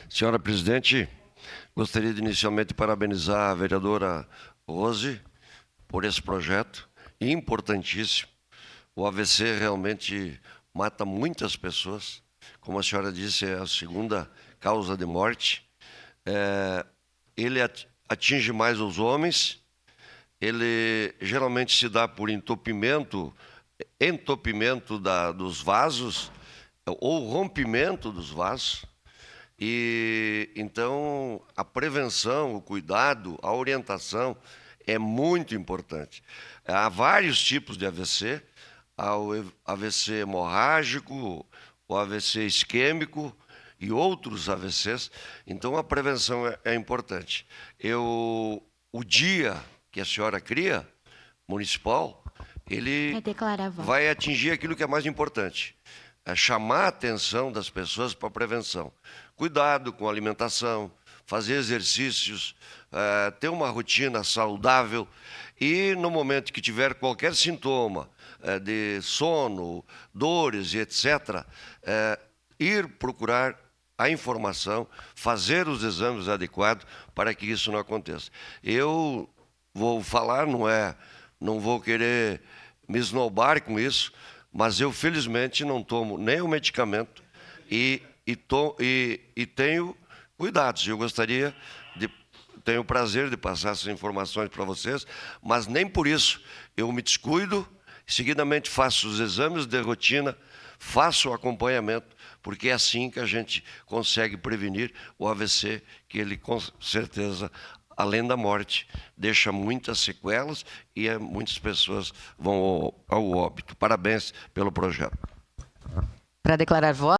Senhora presidente, gostaria de inicialmente parabenizar a vereadora Rose por esse projeto importantíssimo. O AVC realmente mata muitas pessoas. Como a senhora disse, é a segunda causa de morte. Ele atinge mais os homens. Ele geralmente se dá por entupimento dos vasos ou rompimento dos vasos. E então a prevenção, o cuidado, a orientação é muito importante. Há vários tipos de AVC, há o AVC hemorrágico, o AVC isquêmico e outros AVCs. Então a prevenção é importante. O dia que a senhora cria, municipal, ele vai atingir aquilo que é mais importante. É chamar a atenção das pessoas para a prevenção. Cuidado com a alimentação, fazer exercícios, ter uma rotina saudável e no momento que tiver qualquer sintoma de sono, dores e etc., ir procurar a informação, fazer os exames adequados para que isso não aconteça. Eu vou falar, não vou querer me esnobar com isso, mas eu, felizmente, não tomo nem o medicamento e tenho cuidados. Eu tenho o prazer de passar essas informações para vocês, mas nem por isso eu me descuido, seguidamente faço os exames de rotina, faço o acompanhamento, porque é assim que a gente consegue prevenir o AVC, que ele, com certeza, além da morte, deixa muitas sequelas e muitas pessoas vão ao óbito. Parabéns pelo projeto. Para declarar voto.